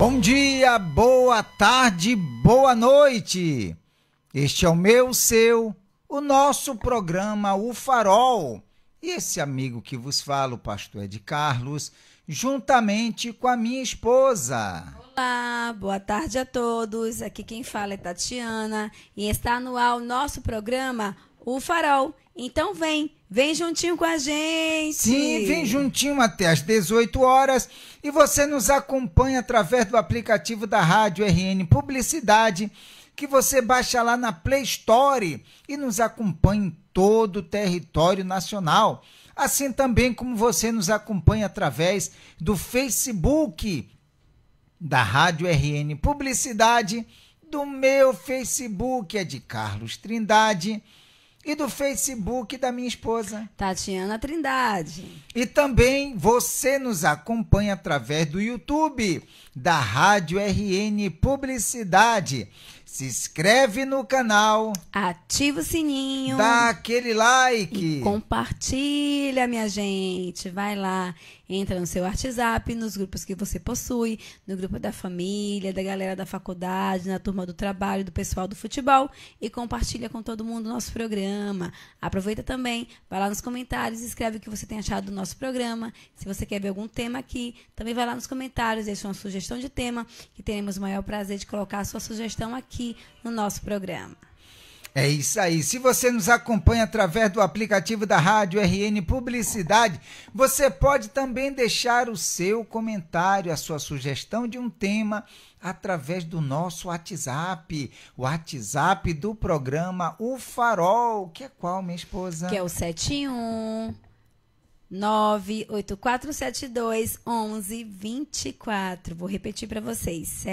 Bom dia, boa tarde, boa noite. Este é o meu, o nosso programa O Farol. E esse amigo que vos fala, o pastor Ed Carlos, juntamente com a minha esposa. Olá, boa tarde a todos. Aqui quem fala é Tatiana e está no ar o nosso programa O Farol. Então vem juntinho com a gente. Sim, vem juntinho até às 18 horas e você nos acompanha através do aplicativo da Rádio RN Publicidade, que você baixa lá na Play Store e nos acompanha em todo o território nacional. Assim também como você nos acompanha através do Facebook da Rádio RN Publicidade, do meu Facebook é de Carlos Trindade, e do Facebook da minha esposa, Tatiana Trindade. E também você nos acompanha através do YouTube da Rádio RN Publicidade. Se inscreve no canal, ativa o sininho, dá aquele like, e compartilha, minha gente. Vai lá, entra no seu WhatsApp, nos grupos que você possui, no grupo da família, da galera da faculdade, na turma do trabalho, do pessoal do futebol, e compartilha com todo mundo o nosso programa. Aproveita também, vai lá nos comentários, escreve o que você tem achado do nosso programa. Se você quer ver algum tema aqui, também vai lá nos comentários, deixa uma sugestão de tema, que teremos o maior prazer de colocar a sua sugestão aqui no nosso programa. É isso aí. Se você nos acompanha através do aplicativo da Rádio RN Publicidade, você pode também deixar o seu comentário, a sua sugestão de um tema através do nosso WhatsApp, o WhatsApp do programa O Farol, que é qual, minha esposa? Que é o 71-98472-1124. Vou repetir para vocês.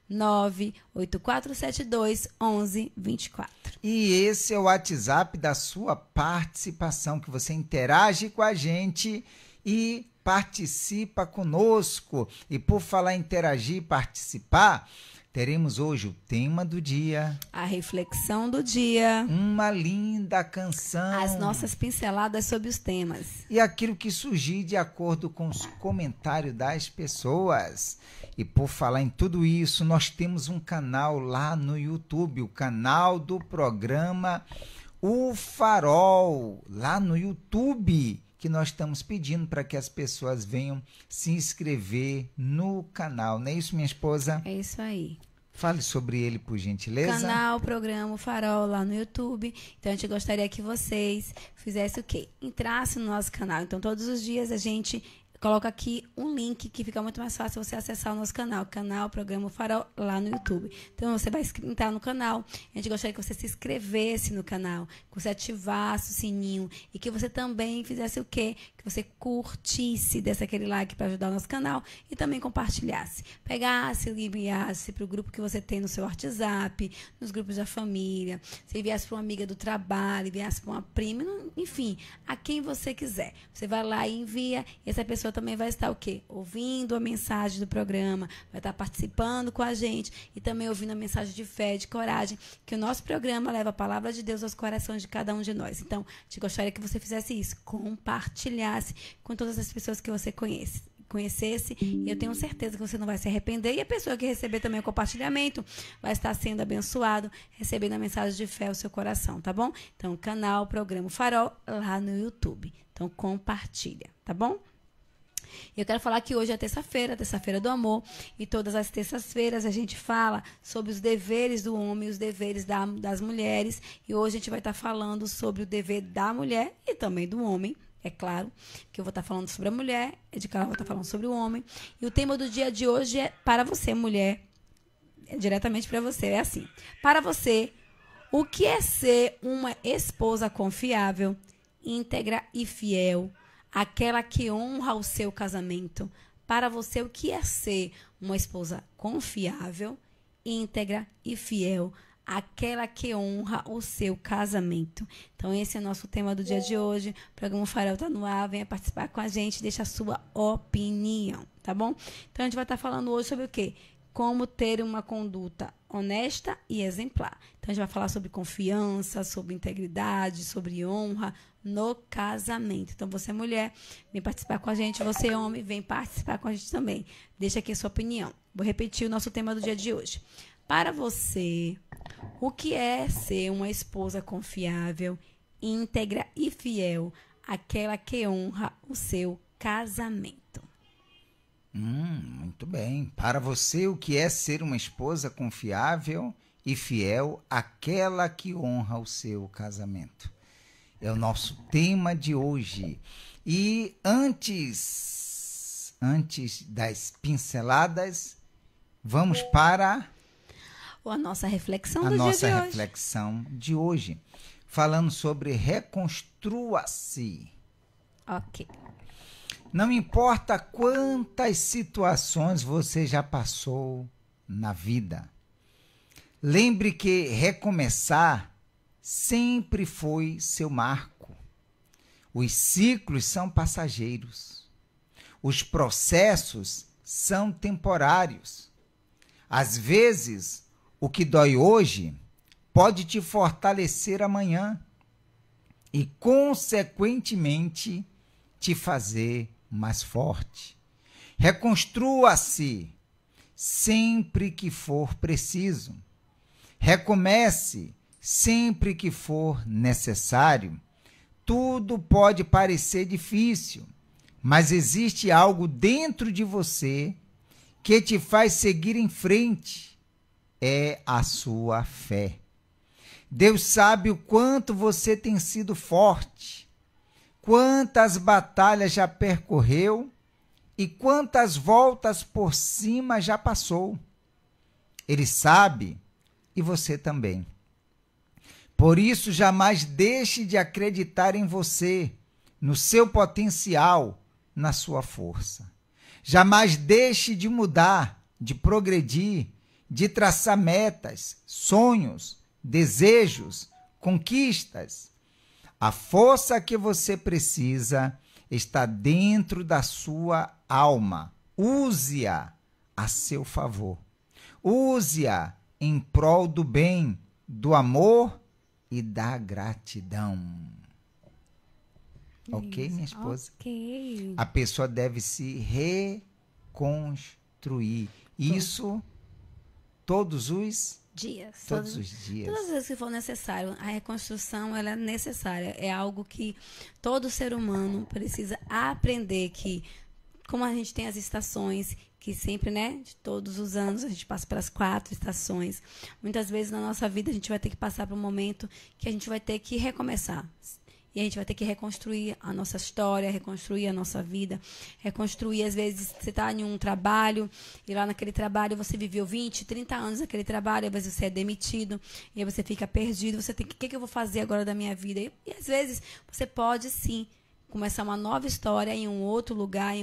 71-98472-1124. E esse é o WhatsApp da sua participação, que você interage com a gente e participa conosco. E por falar em interagir e participar, teremos hoje o tema do dia, a reflexão do dia, uma linda canção, as nossas pinceladas sobre os temas e aquilo que surgir de acordo com os comentários das pessoas. E por falar em tudo isso, nós temos um canal lá no YouTube, o canal do programa O Farol, lá no YouTube, que nós estamos pedindo para que as pessoas venham se inscrever no canal. Não é isso, minha esposa? É isso aí. Fale sobre ele, por gentileza. Canal, programa, o Farol lá no YouTube. Então, a gente gostaria que vocês fizessem o quê? Entrassem no nosso canal. Então, todos os dias a gente coloca aqui um link que fica muito mais fácil você acessar o nosso canal, programa O Farol, lá no YouTube. Então, você vai entrar no canal. A gente gostaria que você se inscrevesse no canal, que você ativasse o sininho e que você também fizesse o quê? Que você curtisse, desse aquele like para ajudar o nosso canal e também compartilhasse. Pegasse e enviasse para o grupo que você tem no seu WhatsApp, nos grupos da família, se enviasse para uma amiga do trabalho, enviasse para uma prima, enfim, a quem você quiser. Você vai lá e envia, e essa pessoa também vai estar o quê? Ouvindo a mensagem do programa, vai estar participando com a gente e também ouvindo a mensagem de fé, de coragem, que o nosso programa leva a palavra de Deus aos corações de cada um de nós. Então, te gostaria que você fizesse isso, compartilhasse com todas as pessoas que você conhecesse, e eu tenho certeza que você não vai se arrepender, e a pessoa que receber também o compartilhamento vai estar sendo abençoado, recebendo a mensagem de fé ao seu coração, tá bom? Então, canal, programa Farol, lá no YouTube. Então, compartilha, tá bom? E eu quero falar que hoje é terça-feira do amor, e todas as terças-feiras a gente fala sobre os deveres do homem e os deveres das mulheres, e hoje a gente vai estar falando sobre o dever da mulher e também do homem, é claro, que eu vou estar falando sobre a mulher, de Carla vai estar falando sobre o homem, e o tema do dia de hoje é para você, mulher, é diretamente para você, é assim: para você, o que é ser uma esposa confiável, íntegra e fiel, aquela que honra o seu casamento? Para você, o que é ser uma esposa confiável, íntegra e fiel, aquela que honra o seu casamento? Então, esse é o nosso tema do dia de hoje. O programa Farol está no ar, venha participar com a gente, deixa a sua opinião, tá bom? Então, a gente vai estar falando hoje sobre o quê? como ter uma conduta honesta e exemplar. Então, a gente vai falar sobre confiança, sobre integridade, sobre honra no casamento. Então, você, mulher, vem participar com a gente. Você, homem, vem participar com a gente também. Deixa aqui a sua opinião. Vou repetir o nosso tema do dia de hoje. Para você, o que é ser uma esposa confiável, íntegra e fiel, aquela que honra o seu casamento? Muito bem. Para você, o que é ser uma esposa confiável e fiel, aquela que honra o seu casamento? É o nosso tema de hoje. E antes das pinceladas, vamos para a nossa reflexão a do nossa dia de reflexão de hoje, falando sobre reconstrua-se. Ok. Não importa quantas situações você já passou na vida, lembre que recomeçar sempre foi seu marco. Os ciclos são passageiros. Os processos são temporários. Às vezes, o que dói hoje pode te fortalecer amanhã e, consequentemente, te fazer mais forte. Reconstrua-se sempre que for preciso. Recomece sempre que for necessário. Tudo pode parecer difícil, mas existe algo dentro de você que te faz seguir em frente. É a sua fé. Deus sabe o quanto você tem sido forte, quantas batalhas já percorreu e quantas voltas por cima já passou. Ele sabe e você também. Por isso, jamais deixe de acreditar em você, no seu potencial, na sua força. Jamais deixe de mudar, de progredir, de traçar metas, sonhos, desejos, conquistas. A força que você precisa está dentro da sua alma. Use-a a seu favor. Use-a em prol do bem, do amor e da gratidão. Ok, minha esposa? Ok. A pessoa deve se reconstruir. Isso todos os dias. Todos os dias. Todas as vezes que for necessário. A reconstrução, ela é necessária. É algo que todo ser humano precisa aprender, que como a gente tem as estações, que sempre, né, de todos os anos, a gente passa pelas 4 estações. Muitas vezes na nossa vida a gente vai ter que passar por um momento que a gente vai ter que recomeçar. E a gente vai ter que reconstruir a nossa história, reconstruir a nossa vida, reconstruir, às vezes, você está em um trabalho, e lá naquele trabalho você viveu 20, 30 anos naquele trabalho, às vezes você é demitido, e aí você fica perdido, você tem que, o que eu vou fazer agora da minha vida? E às vezes você pode, sim, começar uma nova história em um outro lugar,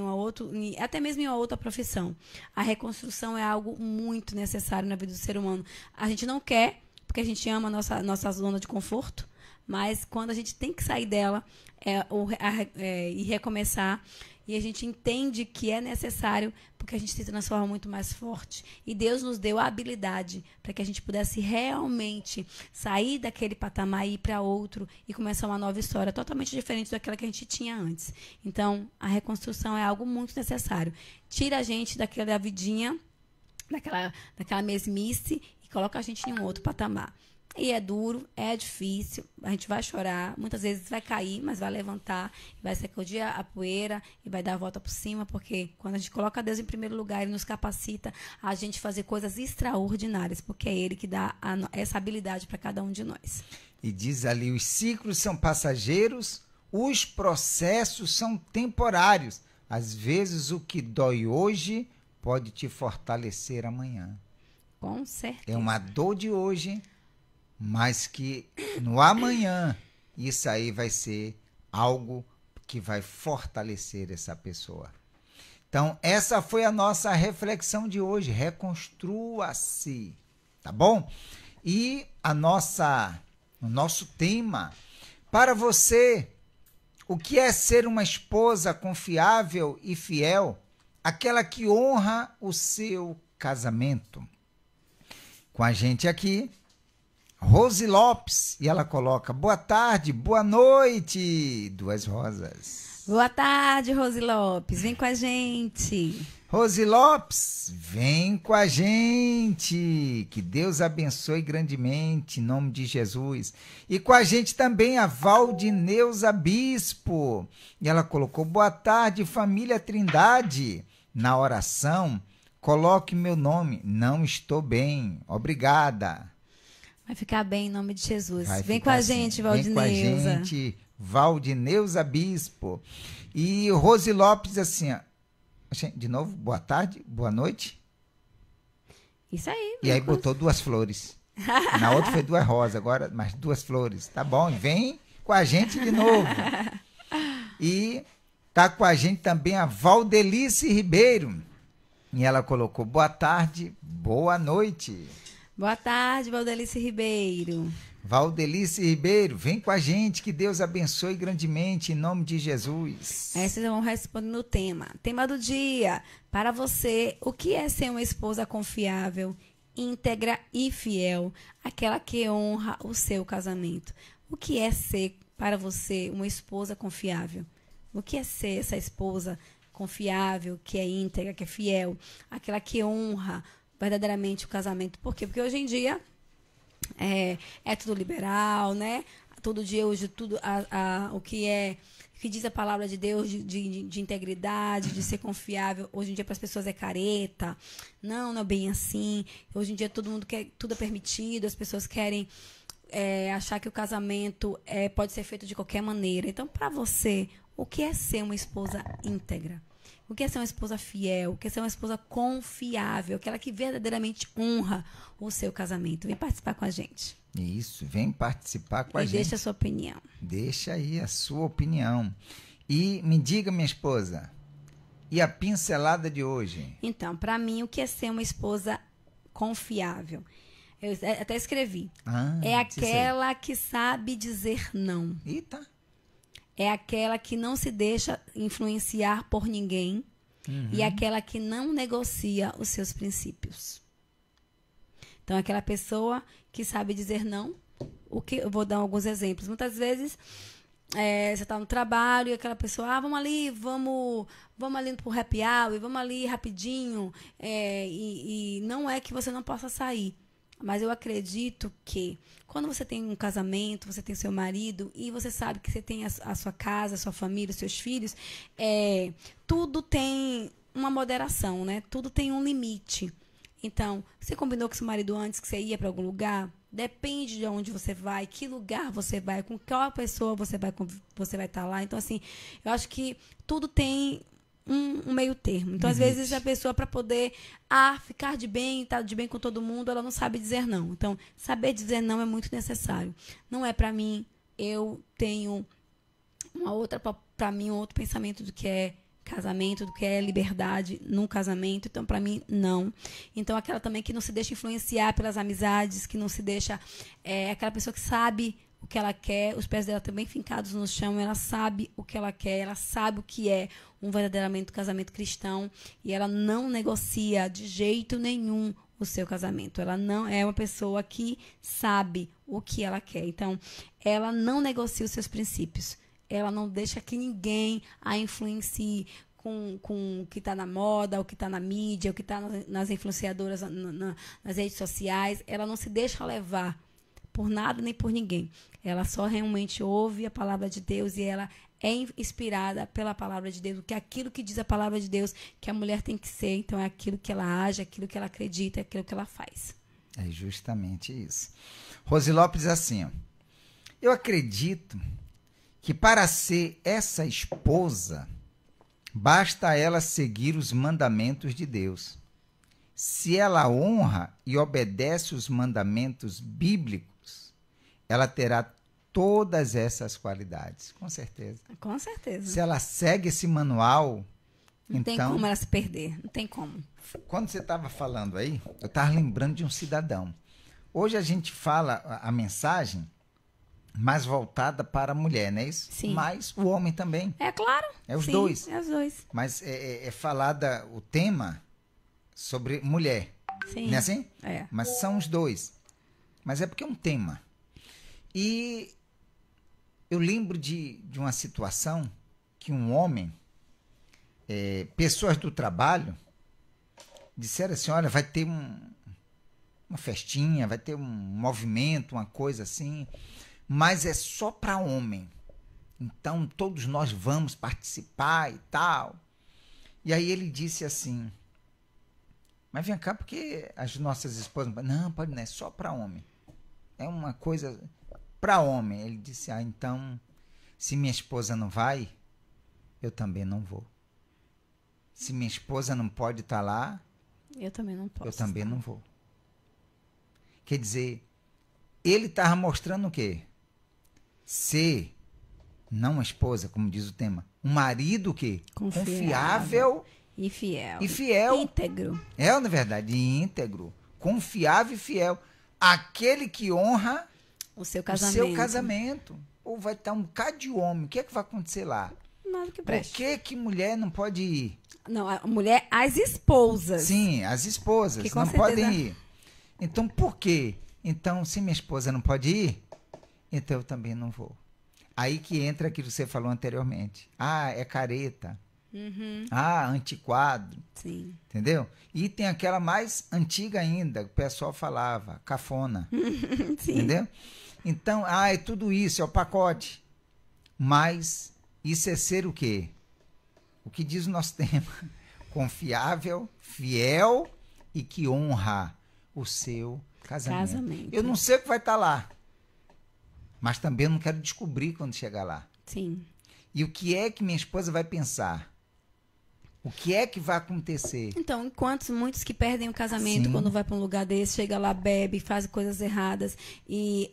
até mesmo em uma outra profissão. A reconstrução é algo muito necessário na vida do ser humano. A gente não quer, porque a gente ama a nossa zona de conforto, mas quando a gente tem que sair dela e recomeçar, e a gente entende que é necessário, porque a gente se transforma muito mais forte. E Deus nos deu a habilidade para que a gente pudesse realmente sair daquele patamar e ir para outro e começar uma nova história totalmente diferente daquela que a gente tinha antes. Então, a reconstrução é algo muito necessário. Tira a gente daquela vidinha, daquela mesmice e coloca a gente em um outro patamar. E é duro, é difícil, a gente vai chorar, muitas vezes vai cair, mas vai levantar, vai sacudir a poeira e vai dar a volta por cima, porque quando a gente coloca Deus em primeiro lugar, Ele nos capacita a gente fazer coisas extraordinárias, porque é Ele que dá essa habilidade para cada um de nós. E diz ali, os ciclos são passageiros, os processos são temporários. Às vezes o que dói hoje pode te fortalecer amanhã. Com certeza. É uma dor de hoje, mas que no amanhã isso aí vai ser algo que vai fortalecer essa pessoa. Então, essa foi a nossa reflexão de hoje. Reconstrua-se, tá bom? E o nosso tema, para você, o que é ser uma esposa confiável e fiel? Aquela que honra o seu casamento. Com a gente aqui, Rose Lopes, e ela coloca: boa tarde, boa noite, 2 rosas. Boa tarde, Rose Lopes, vem com a gente. Rose Lopes, vem com a gente, que Deus abençoe grandemente, em nome de Jesus. E com a gente também a Valdineuza Bispo, e ela colocou: boa tarde, família Trindade. Na oração, coloque meu nome, não estou bem, obrigada. Vai ficar bem em nome de Jesus. Vai Vem com a ficar gente, assim. Valdineuza. Vem com a gente, Valdineuza Bispo. E Rose Lopes, assim, ó. De novo, boa tarde, boa noite. Isso aí. E aí botou 2 flores. Na outra foi 2 rosas, agora mais 2 flores. Tá bom, vem com a gente de novo. E tá com a gente também a Valdelice Ribeiro. E ela colocou: boa tarde, boa noite. Boa tarde, Valdelice Ribeiro. Valdelice Ribeiro, vem com a gente, que Deus abençoe grandemente, em nome de Jesus. Aí vocês vão responder no tema. Tema do dia. Para você, o que é ser uma esposa confiável, íntegra e fiel? Aquela que honra o seu casamento. O que é ser, para você, uma esposa confiável? O que é ser essa esposa confiável, que é íntegra, que é fiel? Aquela que honra verdadeiramente o casamento. Por quê? Porque hoje em dia é tudo liberal, né? Todo dia hoje tudo o que diz a palavra de Deus de integridade, de ser confiável, hoje em dia para as pessoas é careta. Não é bem assim. Hoje em dia todo mundo quer, tudo é permitido, as pessoas querem achar que o casamento pode ser feito de qualquer maneira. Então, para você, o que é ser uma esposa íntegra? O que é ser uma esposa fiel? O que é ser uma esposa confiável? Aquela que verdadeiramente honra o seu casamento. Vem participar com a gente. Isso, vem participar com a gente. E deixa a sua opinião. Deixa aí a sua opinião. E me diga, minha esposa, e a pincelada de hoje? Então, para mim, o que é ser uma esposa confiável? Eu até escrevi. É aquela que sabe dizer não. Eita. É aquela que não se deixa influenciar por ninguém. E aquela que não negocia os seus princípios. Então, aquela pessoa que sabe dizer não. Eu vou dar alguns exemplos. Muitas vezes, você está no trabalho e aquela pessoa, vamos ali pro happy hour, vamos ali rapidinho. E não é que você não possa sair. Mas eu acredito que quando você tem um casamento, você tem seu marido e você sabe que você tem a sua casa, a sua família, os seus filhos, tudo tem uma moderação, né? Tudo tem um limite. Então, você combinou com seu marido antes que você ia para algum lugar? Depende de onde você vai, que lugar você vai, com qual pessoa você vai estar lá. Então, assim, eu acho que tudo tem um meio termo. Então, às vezes, a pessoa, para poder ficar de bem, estar de bem com todo mundo, ela não sabe dizer não. Então, saber dizer não é muito necessário. Não é para mim, eu tenho um outro pensamento do que é casamento, do que é liberdade num casamento. Então, para mim, não. Então, aquela também que não se deixa influenciar pelas amizades, que não se deixa... aquela pessoa que sabe o que ela quer, os pés dela também fincados no chão, ela sabe o que ela quer, ela sabe o que é um verdadeiramente casamento cristão e ela não negocia de jeito nenhum o seu casamento. Ela não é uma pessoa que sabe o que ela quer. Então, ela não negocia os seus princípios. Ela não deixa que ninguém a influencie com o que está na moda, o que está na mídia, o que está nas influenciadoras, nas redes sociais. Ela não se deixa levar por nada nem por ninguém. Ela só realmente ouve a palavra de Deus e ela é inspirada pela palavra de Deus, que é aquilo que diz a palavra de Deus que a mulher tem que ser. Então, é aquilo que ela age, aquilo que ela acredita, é aquilo que ela faz. É justamente isso. Rose Lopes diz assim, ó, eu acredito que para ser essa esposa, basta ela seguir os mandamentos de Deus. Se ela honra e obedece os mandamentos bíblicos, ela terá todas essas qualidades, com certeza. Com certeza. Se ela segue esse manual, não tem como ela se perder, não tem como. Quando você estava falando aí, eu estava lembrando de um cidadão. Hoje a gente fala a mensagem mais voltada para a mulher, não é isso? Sim. Mas o homem também. É claro. É os sim, dois. É os dois. Mas é falada o tema sobre mulher. Sim. Não é assim? É. Mas são os dois. Mas é porque é um tema. E eu lembro de uma situação que um homem, pessoas do trabalho, disseram assim, olha, vai ter uma festinha, vai ter um movimento, uma coisa assim, mas é só para homem. Então, todos nós vamos participar e tal. E aí ele disse assim, mas vem cá, porque as nossas esposas... Não, pode não, é só para homem. É uma coisa para homem. Ele disse, então, se minha esposa não vai, eu também não vou. Se minha esposa não pode estar lá, eu também não posso. Eu também não vou. Quer dizer, ele estava mostrando o quê? Ser, não uma esposa, como diz o tema, um marido o quê? Confiável e fiel. E fiel. Íntegro. Na verdade, íntegro. Confiável e fiel. Aquele que honra o seu casamento. Ou vai estar um bocado de homem. O que é que vai acontecer lá? Nada que preste. Por que mulher não pode ir? Não, a mulher, as esposas. Sim, as esposas que não podem ir. Então, por quê? Então, se minha esposa não pode ir, então eu também não vou. Aí que entra aquilo que você falou anteriormente. É careta. Uhum. Antiquado. Sim. Entendeu? E tem aquela mais antiga ainda, que o pessoal falava, cafona. Sim. Entendeu? Então, é tudo isso, é o pacote. Mas isso é ser o quê? O que diz o nosso tema? Confiável, fiel e que honra o seu casamento. Eu não sei o que vai estar lá, mas também não quero descobrir quando chegar lá. Sim. E o que é que minha esposa vai pensar? O que é que vai acontecer? Então, enquanto muitos que perdem o casamento quando vai para um lugar desse, chega lá, bebe, faz coisas erradas. E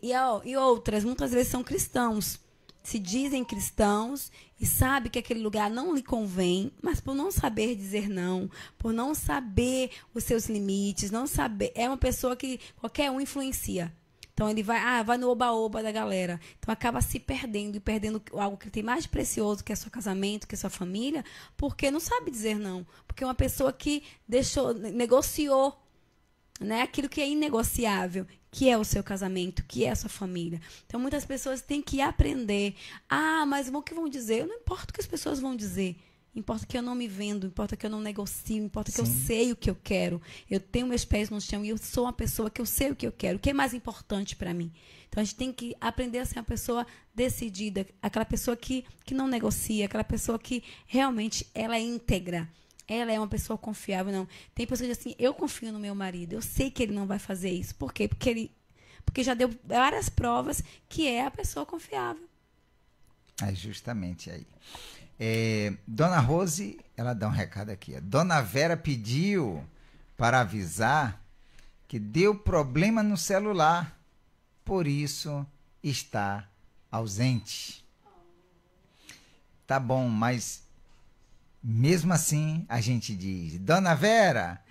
outras, muitas vezes são cristãos. Se dizem cristãos e sabe que aquele lugar não lhe convém, mas por não saber dizer não, por não saber os seus limites, não saber... É uma pessoa que qualquer um influencia. Então, ele vai no oba-oba da galera. Então, acaba se perdendo e perdendo algo que tem mais de precioso, que é seu casamento, que é sua família, porque não sabe dizer não. Porque é uma pessoa que negociou, né, aquilo que é inegociável, que é o seu casamento, que é a sua família. Então, muitas pessoas têm que aprender. Mas o que vão dizer? Não importa o que as pessoas vão dizer. Importa que eu não me vendo, importa que eu não negocio, importa que eu sei o que eu quero. Eu tenho meus pés no chão e eu sou uma pessoa que eu sei o que eu quero. O que é mais importante para mim? Então, a gente tem que aprender a ser uma pessoa decidida, aquela pessoa que não negocia, aquela pessoa que realmente ela é íntegra. Ela é uma pessoa confiável, não. Tem pessoas que dizem assim, eu confio no meu marido, eu sei que ele não vai fazer isso. Por quê? Porque já deu várias provas que é a pessoa confiável. Justamente aí. Dona Rose, ela dá um recado aqui. Dona Vera pediu para avisar que deu problema no celular, por isso está ausente. Tá bom, mas mesmo assim a gente diz, Dona Vera,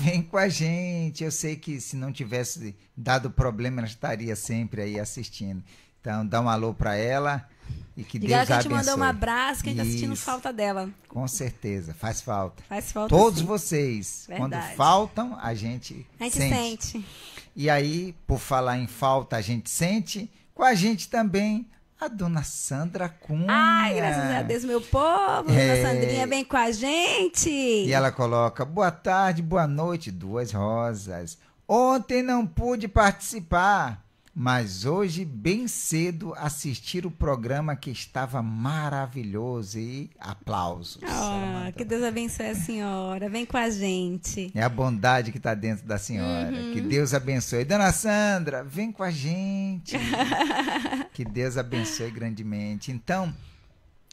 vem com a gente. Eu sei que se não tivesse dado problema, ela estaria sempre aí assistindo. Então, dá um alô para ela. E que Deus que a gente abençoe. mandou um abraço, que a gente está sentindo falta dela. Com certeza, faz falta. Faz falta Todos sim. vocês, Verdade. quando faltam, a gente sente. E aí, por falar em falta, a gente sente, com a gente também, a dona Sandra Cunha. Ai, graças a Deus, meu povo. Dona Sandrinha vem com a gente. E ela coloca, boa tarde, boa noite, duas rosas. Ontem não pude participar, mas hoje, bem cedo, assistir o programa que estava maravilhoso e aplausos. Que Deus abençoe a senhora. Vem com a gente. É a bondade que está dentro da senhora. Que Deus abençoe. Dona Sandra, vem com a gente. Que Deus abençoe grandemente. Então,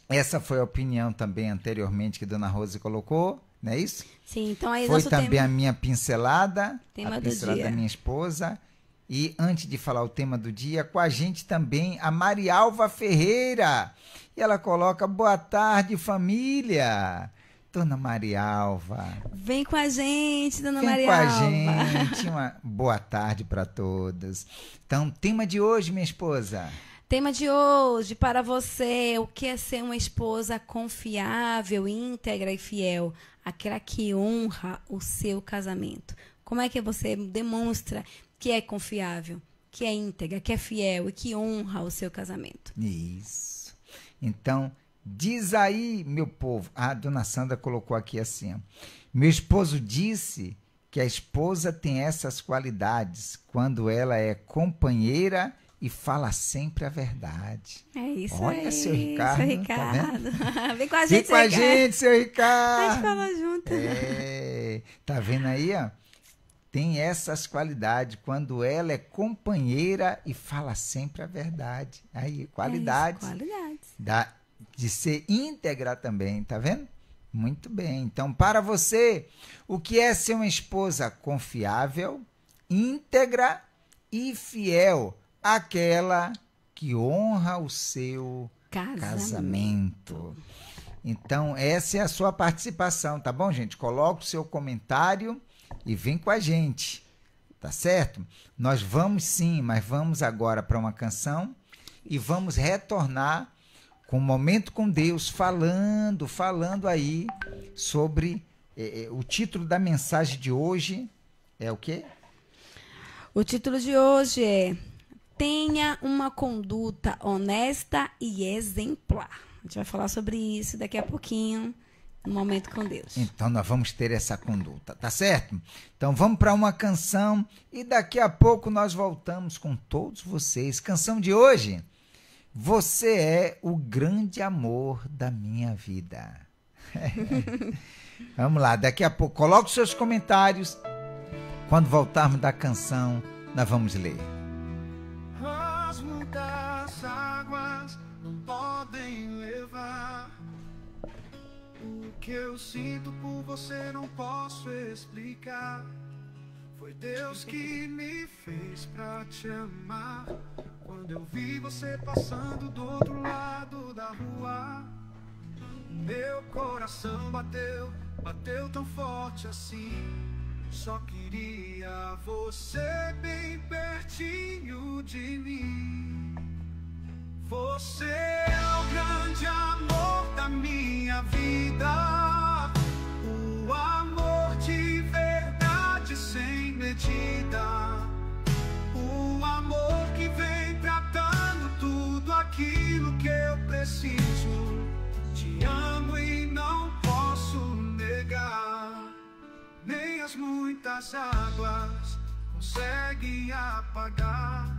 essa foi a opinião também anteriormente que Dona Rose colocou, não é isso? Sim, então aí foi também a minha pincelada, tema a pincelada da minha esposa. E antes de falar o tema do dia, com a gente também a Marialva Ferreira. E ela coloca, boa tarde, família. Dona Marialva. Vem com a gente, Dona Vem Marialva. Com a gente. Uma boa tarde para todos. Então, tema de hoje, minha esposa. Tema de hoje para você, o que é ser uma esposa confiável, íntegra e fiel? aquela que honra o seu casamento? Como é que você demonstra que é confiável, que é íntegra, que é fiel e que honra o seu casamento? Isso. Então, diz aí, meu povo. A dona Sandra colocou aqui assim, ó. Meu esposo disse que a esposa tem essas qualidades quando ela é companheira e fala sempre a verdade. É isso. Olha, aí, seu Ricardo. Seu Ricardo. Tá Vem com a gente, Vem com a gente, seu Ricardo. A gente fala junto. Tá vendo aí, ó? Tem essas qualidades quando ela é companheira e fala sempre a verdade. Aí, qualidades. Qualidades. De ser íntegra também, tá vendo? Muito bem. Então, para você, o que é ser uma esposa confiável, íntegra e fiel? Aquela que honra o seu casamento. Então, essa é a sua participação, tá bom, gente? Coloque o seu comentário e vem com a gente, tá certo? Nós vamos sim, mas vamos agora para uma canção e vamos retornar com o Momento com Deus, falando aí sobre o título da mensagem de hoje é o quê? O título de hoje é Tenha uma conduta honesta e exemplar. A gente vai falar sobre isso daqui a pouquinho, no Momento com Deus. Então nós vamos ter essa conduta, tá certo? Então vamos para uma canção e daqui a pouco nós voltamos com todos vocês. Canção de hoje: Você é o grande amor da minha vida. Vamos lá, daqui a pouco. Coloque os seus comentários. Quando voltarmos da canção, nós vamos ler. As muitas águas não podem levar o que eu sinto por você, não posso explicar. Foi Deus que me fez pra te amar. Quando eu vi você passando do outro lado da rua, meu coração bateu tão forte assim. Só queria você bem pertinho de mim. Você é o grande amor da minha vida, o amor de verdade sem medida, o amor que vem tratando tudo aquilo que eu preciso. Te amo e não posso negar. Nem as muitas águas conseguem apagar,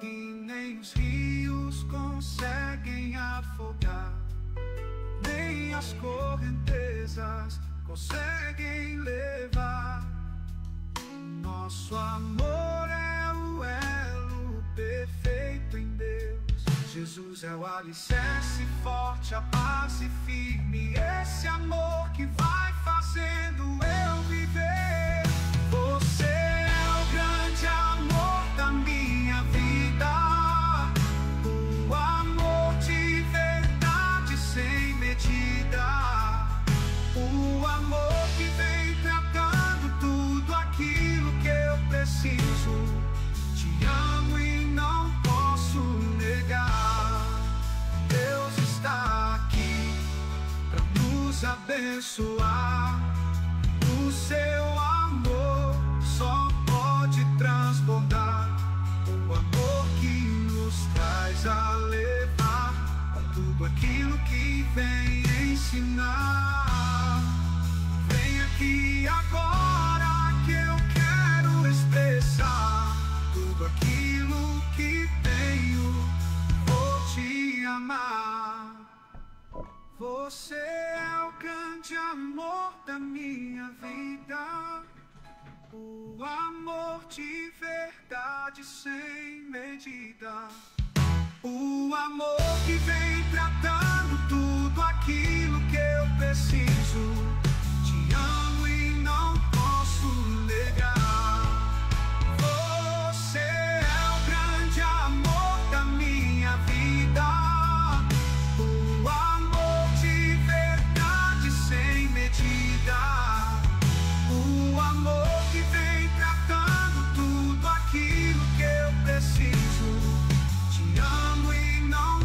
e nem os rios conseguem afogar, nem as correntezas conseguem levar. Nosso amor é o elo perfeito em Deus. Jesus é o alicerce forte, a base firme, esse amor que vai fazendo eu viver. Você é o grande amor da minha vida, o amor de verdade sem medida, o amor que vem tratando tudo aquilo que eu preciso. Te amo e não posso negar. Deus está aqui pra nos abençoar. O seu amor só pode transbordar, o amor que nos traz a levar tudo aquilo que vem ensinar. Vem aqui agora que eu quero expressar tudo aquilo que tenho. Vou te amar. Você é o grande amor da minha vida, o amor de verdade sem medida, o amor que vem tratando tudo aquilo que eu preciso. Te amo e não posso negar. Você é o grande amor da minha vida, o amor de verdade sem medida, o amor que vem tratando tudo aquilo que eu preciso. Te amo e não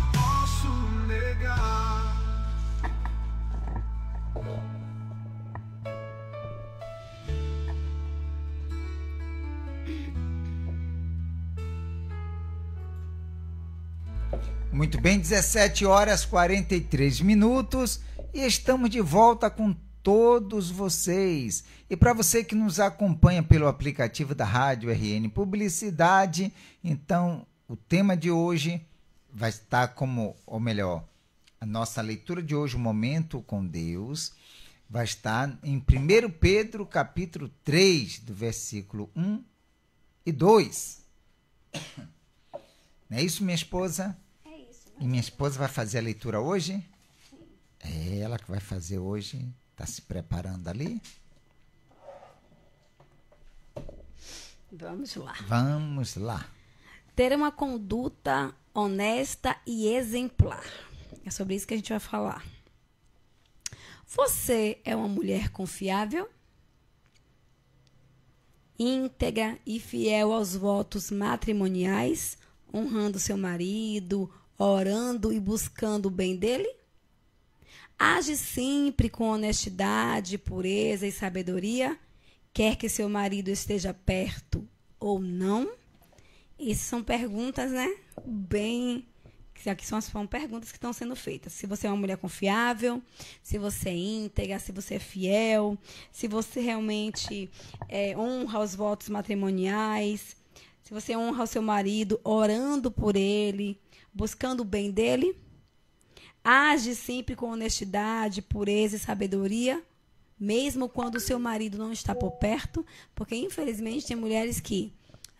Muito bem, 17 horas 43 minutos e estamos de volta com todos vocês. E para você que nos acompanha pelo aplicativo da Rádio RN Publicidade, então o tema de hoje vai estar como, ou melhor, a nossa leitura de hoje, o Momento com Deus, vai estar em 1 Pedro, capítulo 3, do versículo 1 e 2. Não é isso, minha esposa? É isso. E minha esposa vai fazer a leitura hoje? Sim. É ela que vai fazer hoje. Está se preparando ali? Vamos lá. Vamos lá. Ter uma conduta honesta e exemplar. É sobre isso que a gente vai falar. Você é uma mulher confiável, íntegra e fiel aos votos matrimoniais, honrando seu marido, orando e buscando o bem dele? Age sempre com honestidade, pureza e sabedoria, quer que seu marido esteja perto ou não? Essas são perguntas, né? Aqui são perguntas que estão sendo feitas. Se você é uma mulher confiável, se você é íntegra, se você é fiel, se você realmente honra os votos matrimoniais, se você honra o seu marido, orando por ele, buscando o bem dele. Age sempre com honestidade, pureza e sabedoria, mesmo quando o seu marido não está por perto, porque infelizmente tem mulheres que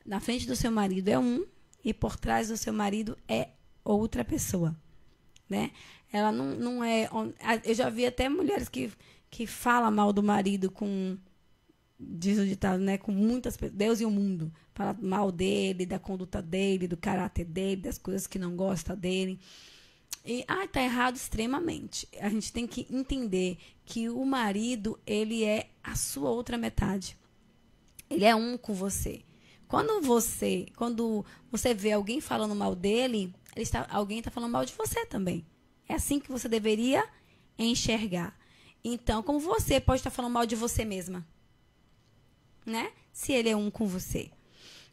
na frente do seu marido é um e por trás do seu marido é outra pessoa, né? Ela não é... Eu já vi até mulheres que falam mal do marido com... Diz o ditado, né? Com muitas pessoas, Deus e o mundo. Fala mal dele, da conduta dele, do caráter dele, das coisas que não gosta dele. E, tá errado extremamente. A gente tem que entender que o marido, ele é a sua outra metade. Ele é um com você. Quando você vê alguém falando mal dele, alguém está falando mal de você também. É assim que você deveria enxergar. Então, como você pode estar falando mal de você mesma? Né? Se ele é um com você.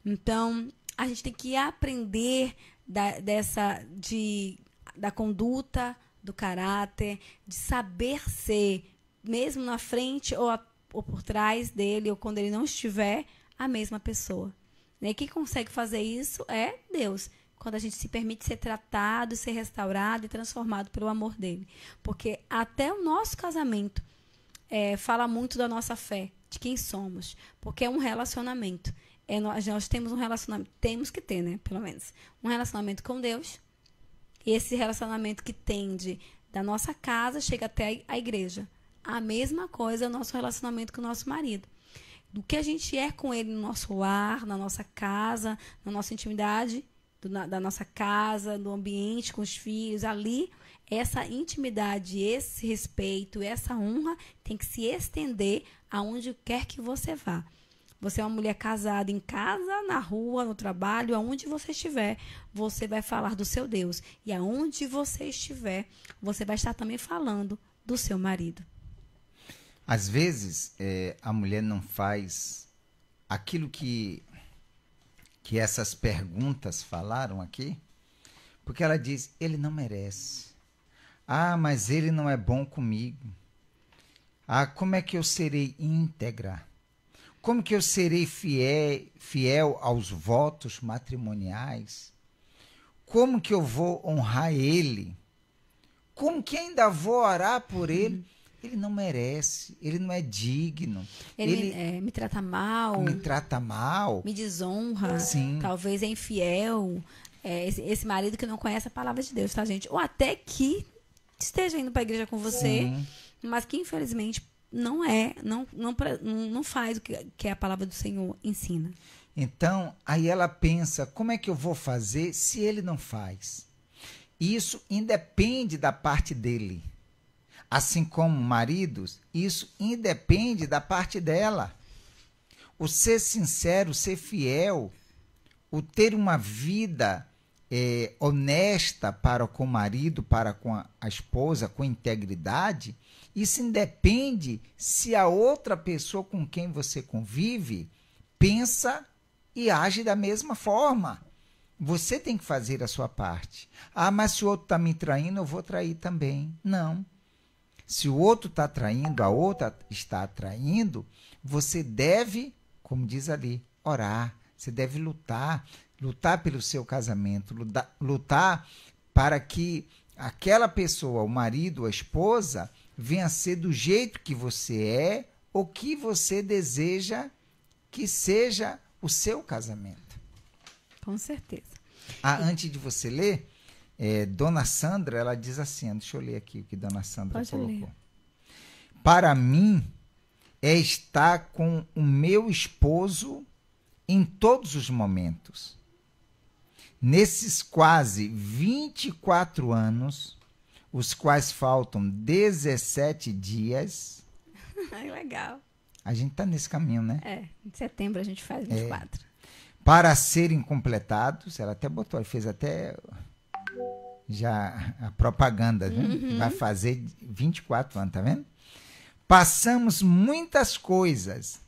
Então, a gente tem que aprender da conduta, do caráter, de saber ser, mesmo na frente ou por trás dele, ou quando ele não estiver, a mesma pessoa. E quem consegue fazer isso é Deus, quando a gente se permite ser tratado, ser restaurado e transformado pelo amor dele. Porque até o nosso casamento fala muito da nossa fé, de quem somos, porque é um relacionamento. Nós temos um relacionamento, temos que ter, né, pelo menos, um relacionamento com Deus, e esse relacionamento que tende da nossa casa, chega até a igreja. A mesma coisa é o nosso relacionamento com o nosso marido. Do que a gente é com ele no nosso lar, na nossa casa, na nossa intimidade, da nossa casa, do ambiente com os filhos, ali, essa intimidade, esse respeito, essa honra tem que se estender aonde quer que você vá. Você é uma mulher casada em casa, na rua, no trabalho, aonde você estiver, você vai falar do seu Deus. E aonde você estiver, você vai estar também falando do seu marido. Às vezes, a mulher não faz aquilo que essas perguntas falaram aqui, porque ela diz, ele não merece. Ah, mas ele não é bom comigo. Ah, como é que eu serei íntegra? Como que eu serei fiel aos votos matrimoniais? Como que eu vou honrar ele? Como que ainda vou orar por ele? Ele não merece, ele não é digno. Ele me trata mal. Me trata mal. Me desonra. Sim. Talvez é infiel. Esse marido que não conhece a palavra de Deus, tá, gente? Ou até que esteja indo para a igreja com você, sim, mas que infelizmente não faz o que a palavra do Senhor ensina. Então, aí ela pensa, como é que eu vou fazer se ele não faz? Isso independe da parte dele. Assim como maridos, isso independe da parte dela. O ser sincero, o ser fiel, o ter uma vida honesta para com o marido, para com a esposa, com integridade, isso independe se a outra pessoa com quem você convive pensa e age da mesma forma. Você tem que fazer a sua parte. Ah, mas se o outro está me traindo, eu vou trair também. Não. Se o outro está traindo, a outra está traindo, você deve, como diz ali, orar. Você deve lutar pelo seu casamento, lutar para que aquela pessoa, o marido, a esposa, venha a ser do jeito que você é ou que você deseja que seja o seu casamento. Com certeza. Antes de você ler, Dona Sandra, ela diz assim, deixa eu ler aqui o que Dona Sandra Pode colocou. ler. Para mim, é estar com o meu esposo em todos os momentos. Nesses quase 24 anos, os quais faltam 17 dias. Legal. A gente está nesse caminho, né? Em setembro a gente faz 24. Para serem completados, ela até botou, fez até já a propaganda, né? Vai fazer 24 anos, tá vendo? Passamos muitas coisas,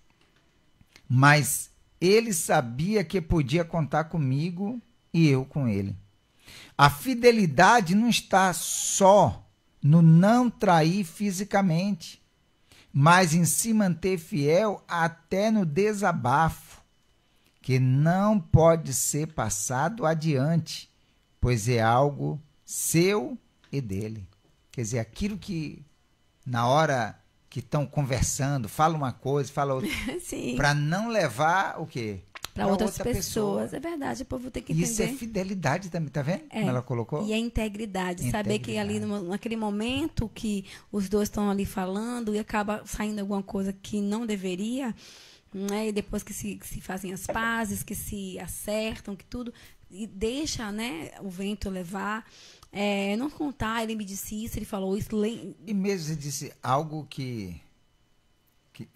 mas ele sabia que podia contar comigo e eu com ele. A fidelidade não está só no não trair fisicamente, mas em se manter fiel até no desabafo, que não pode ser passado adiante, pois é algo seu e dele. Quer dizer, aquilo que na hora que estão conversando, fala uma coisa, fala outra, para não levar o quê? Para outras pessoas. É verdade, o povo tem que entender. Isso é fidelidade também, tá vendo? Como ela colocou? E a integridade. Saber que ali naquele momento que os dois estão ali falando e acaba saindo alguma coisa que não deveria, né? E depois que se fazem as pazes, que se acertam, que tudo, e deixa, né, o vento levar. Não contar, ele me disse isso, ele falou isso. E mesmo ele disse algo que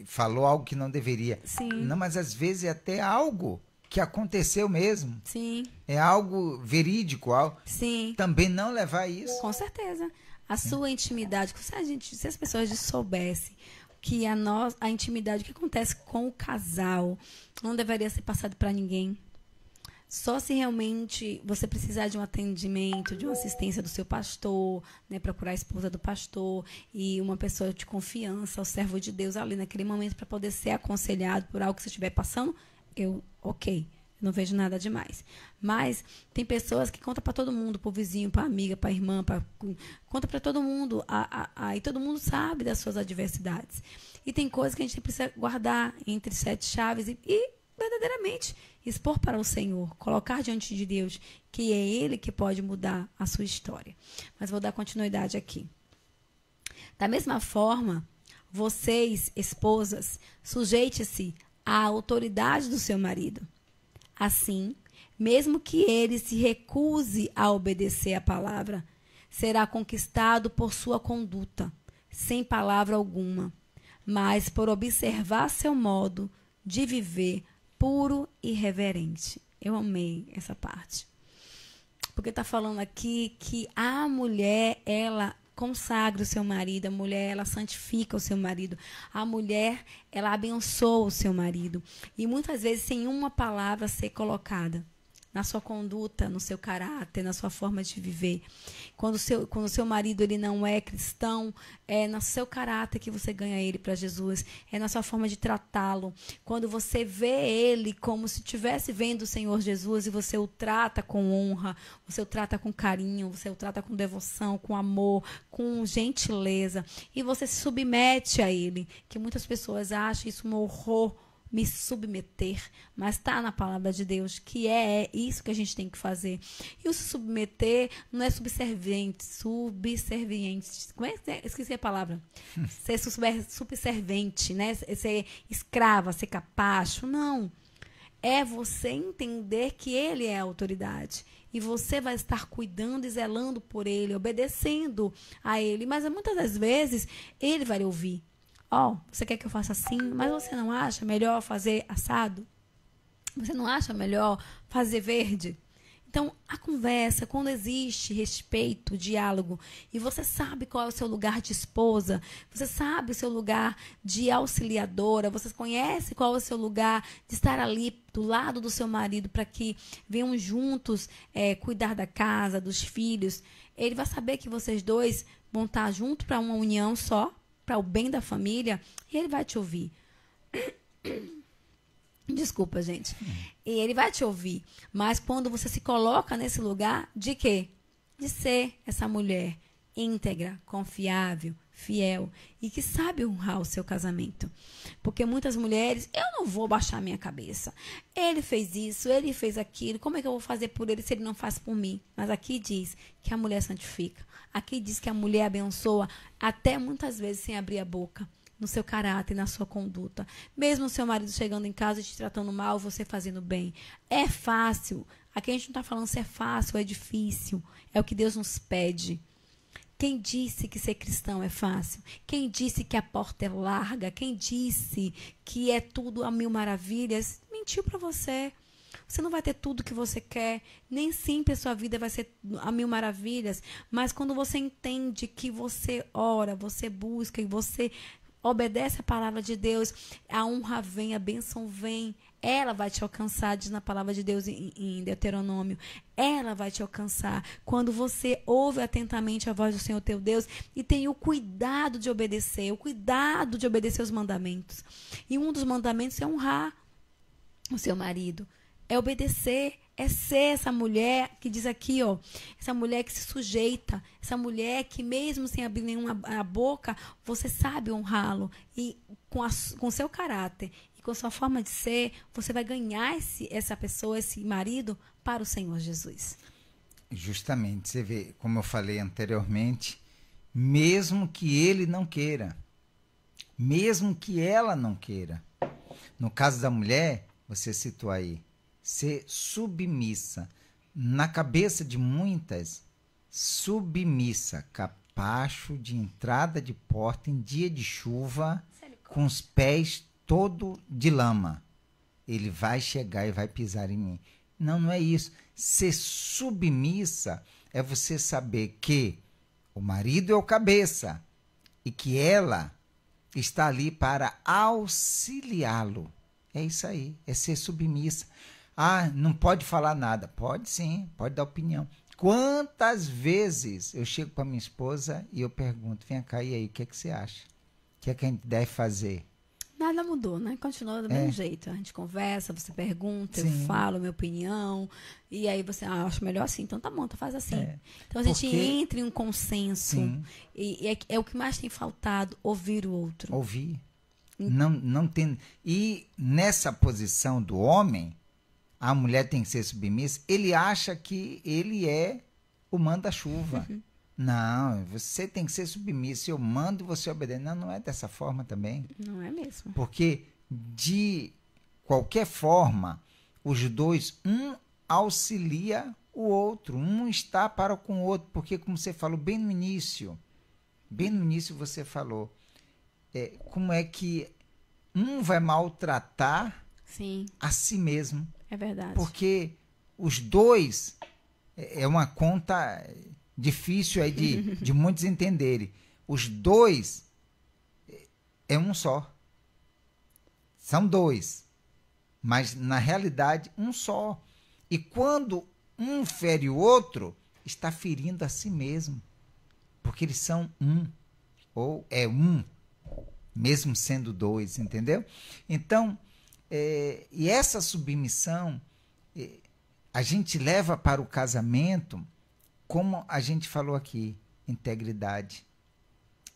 falou algo que não deveria. Sim. Não, mas às vezes é até algo que aconteceu mesmo. Sim. É algo verídico, algo. Sim. Também não levar isso. Com certeza. A sua intimidade, se as pessoas soubessem que a intimidade, o que acontece com o casal, não deveria ser passado para ninguém. Só se realmente você precisar de um atendimento, de uma assistência do seu pastor, né, procurar a esposa do pastor e uma pessoa de confiança, o servo de Deus ali naquele momento para poder ser aconselhado por algo que você estiver passando, não vejo nada demais. Mas tem pessoas que contam para todo mundo, para o vizinho, para a amiga, para a irmã, conta para todo mundo, e todo mundo sabe das suas adversidades. E tem coisas que a gente precisa guardar entre 7 chaves e verdadeiramente expor para o Senhor, colocar diante de Deus, que é Ele que pode mudar a sua história. Mas vou dar continuidade aqui. Da mesma forma, vocês, esposas, sujeite-se à autoridade do seu marido. Assim, mesmo que ele se recuse a obedecer à palavra, será conquistado por sua conduta, sem palavra alguma, mas por observar seu modo de viver puro e reverente. Eu amei essa parte. Porque está falando aqui que a mulher, ela consagra o seu marido, a mulher, ela santifica o seu marido, a mulher, ela abençoa o seu marido. E muitas vezes sem uma palavra ser colocada na sua conduta, no seu caráter, na sua forma de viver. Quando o seu marido ele não é cristão, é no seu caráter que você ganha ele para Jesus, é na sua forma de tratá-lo. Quando você vê ele como se estivesse vendo o Senhor Jesus e você o trata com honra, você o trata com carinho, você o trata com devoção, com amor, com gentileza, e você se submete a ele, que muitas pessoas acham isso um horror, me submeter, mas está na palavra de Deus que é isso que a gente tem que fazer. E o se submeter não é subserviente, como é que esqueci a palavra? Ser subserviente, né? Ser escrava, ser capacho, não. É você entender que ele é a autoridade e você vai estar cuidando e zelando por ele, obedecendo a ele, mas muitas das vezes ele vai ouvir. Você quer que eu faça assim, mas você não acha melhor fazer assado? Você não acha melhor fazer verde? Então, a conversa, quando existe respeito, diálogo, e você sabe qual é o seu lugar de esposa, você sabe o seu lugar de auxiliadora, você conhece qual é o seu lugar de estar ali do lado do seu marido para que venham juntos cuidar da casa, dos filhos, ele vai saber que vocês dois vão estar juntos para uma união só, para o bem da família, e ele vai te ouvir. Desculpa, gente. E ele vai te ouvir. Mas quando você se coloca nesse lugar, de quê? De ser essa mulher íntegra, confiável, fiel e que sabe honrar o seu casamento. Porque muitas mulheres, eu não vou baixar minha cabeça. Ele fez isso, ele fez aquilo. Como é que eu vou fazer por ele se ele não faz por mim? Mas aqui diz que a mulher santifica. Aqui diz que a mulher abençoa até muitas vezes sem abrir a boca. No seu caráter, na sua conduta. Mesmo o seu marido chegando em casa e te tratando mal, você fazendo bem. É fácil. Aqui a gente não está falando se é fácil ou é difícil. É o que Deus nos pede. Quem disse que ser cristão é fácil? Quem disse que a porta é larga? Quem disse que é tudo a mil maravilhas? Mentiu para você. Você não vai ter tudo que você quer. Nem sempre a sua vida vai ser a mil maravilhas. Mas quando você entende que você ora, você busca e você obedece a palavra de Deus, a honra vem, a bênção vem, ela vai te alcançar, diz na palavra de Deus em Deuteronômio, ela vai te alcançar quando você ouve atentamente a voz do Senhor teu Deus e tem o cuidado de obedecer, os mandamentos. E um dos mandamentos é honrar o seu marido, é obedecer, é ser essa mulher que diz aqui, ó, essa mulher que se sujeita, essa mulher que mesmo sem abrir nenhuma a boca, você sabe honrá-lo e com o seu caráter e com a sua forma de ser, você vai ganhar essa pessoa, esse marido para o Senhor Jesus. Justamente, você vê, como eu falei anteriormente, mesmo que ele não queira, mesmo que ela não queira. No caso da mulher, você citou aí, ser submissa. Na cabeça de muitas, submissa, capacho de entrada de porta em dia de chuva, com os pés todo de lama. Ele vai chegar e vai pisar em mim. Não, não é isso. Ser submissa é você saber que o marido é o cabeça e que ela está ali para auxiliá-lo. É isso aí, é ser submissa. Ah, não pode falar nada. Pode sim, pode dar opinião. Quantas vezes eu chego para minha esposa e eu pergunto, vem cá, e aí, o que é que você acha? O que é que a gente deve fazer? Nada mudou, né? Continua do mesmo jeito. A gente conversa, você pergunta, eu falo minha opinião, e aí você, acho melhor assim, então tá bom, então faz assim. Então a gente entra em um consenso, e é o que mais tem faltado, ouvir o outro. Ouvir. Não tem... E nessa posição do homem, a mulher tem que ser submissa, ele acha que ele é o manda-chuva. Não, você tem que ser submissa, eu mando e você obedece. Não, não é dessa forma também. Não é mesmo. Porque, de qualquer forma, os dois, um auxilia o outro, um está para com o outro, porque, como você falou bem no início você falou, como é que um vai maltratar a si mesmo. É verdade. Porque os dois, é uma conta difícil aí de muitos entenderem. Os dois é um só. São dois. Mas, na realidade, um só. E quando um fere o outro, está ferindo a si mesmo. Porque eles são um. Ou é um, mesmo sendo dois, entendeu? Então, e essa submissão a gente leva para o casamento, como a gente falou aqui, integridade,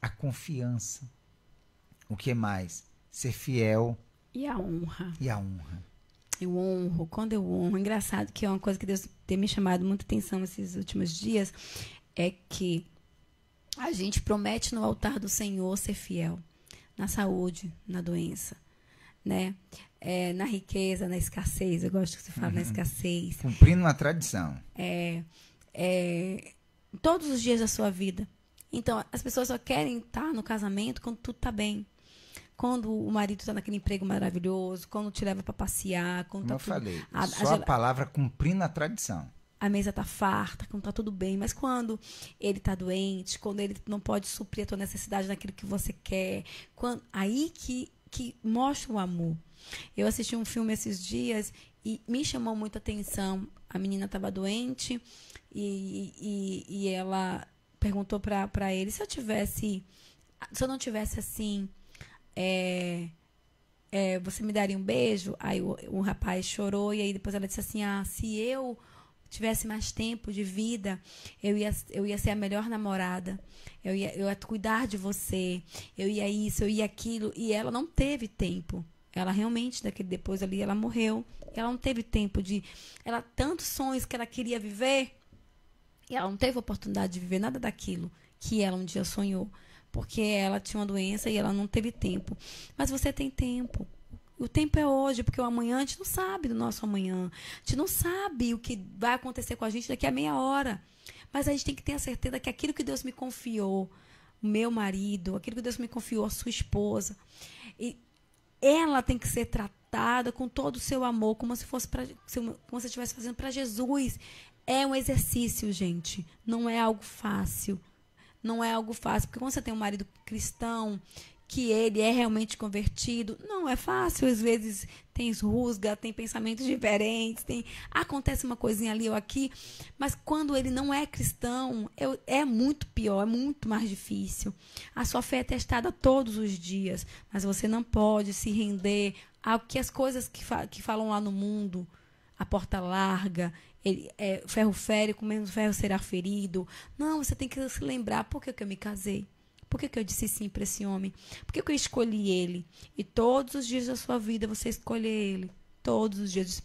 a confiança, o que mais? Ser fiel. E a honra. Eu honro, quando eu honro, engraçado que é uma coisa que Deus tem me chamado muita atenção esses últimos dias, é que a gente promete no altar do Senhor ser fiel, na saúde, na doença, né? Na riqueza, na escassez, eu gosto que você fala na escassez. Cumprindo uma tradição. Todos os dias da sua vida. Então, as pessoas só querem estar no casamento quando tudo está bem. Quando o marido está naquele emprego maravilhoso, quando te leva para passear. Quando Como eu falei, só a palavra cumprindo a tradição. a mesa tá farta, quando tá tudo bem, mas quando ele tá doente, quando ele não pode suprir a tua necessidade naquilo que você quer, aí que mostra o amor. Eu assisti um filme esses dias e me chamou muita atenção. A menina estava doente e ela perguntou para ele, se eu não tivesse assim, você me daria um beijo? Aí o rapaz chorou e aí depois ela disse assim, se eu tivesse mais tempo de vida, eu ia ser a melhor namorada, eu ia cuidar de você, eu ia isso, eu ia aquilo, e ela não teve tempo. Ela realmente, depois ali, ela morreu, ela não teve tempo ela tantos sonhos que ela queria viver, e ela não teve oportunidade de viver nada daquilo que ela um dia sonhou, porque ela tinha uma doença e ela não teve tempo. Mas você tem tempo. O tempo é hoje, porque o amanhã a gente não sabe do nosso amanhã. A gente não sabe o que vai acontecer com a gente daqui a meia hora. Mas a gente tem que ter a certeza que aquilo que Deus me confiou, o meu marido, aquilo que Deus me confiou, a sua esposa, e ela tem que ser tratada com todo o seu amor, como se você estivesse fazendo para Jesus. É um exercício, gente. Não é algo fácil. Não é algo fácil. Porque quando você tem um marido cristão, que ele é realmente convertido, não é fácil. Às vezes tem rusga, tem pensamentos diferentes, acontece uma coisinha ali ou aqui. Mas quando ele não é cristão, é muito pior, é muito mais difícil. A sua fé é testada todos os dias, mas você não pode se render ao que as coisas que falam lá no mundo, a porta larga, ferro fere, com menos ferro será ferido. Não, você tem que se lembrar, por que eu me casei? Por que eu disse sim para esse homem? Por que eu escolhi ele? E todos os dias da sua vida você escolhe ele. Todos os dias.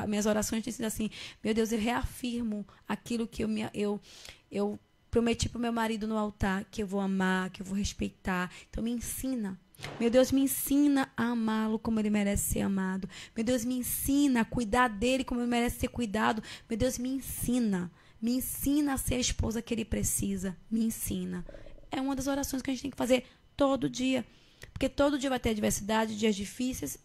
Minhas orações têm sido assim, meu Deus, eu reafirmo aquilo que eu prometi para o meu marido no altar, que eu vou amar, que eu vou respeitar. Então me ensina. Meu Deus, me ensina a amá-lo como ele merece ser amado. Meu Deus, me ensina a cuidar dele como ele merece ser cuidado. Meu Deus, me ensina. Me ensina a ser a esposa que ele precisa. Me ensina. É uma das orações que a gente tem que fazer todo dia. Porque todo dia vai ter adversidade, dias difíceis,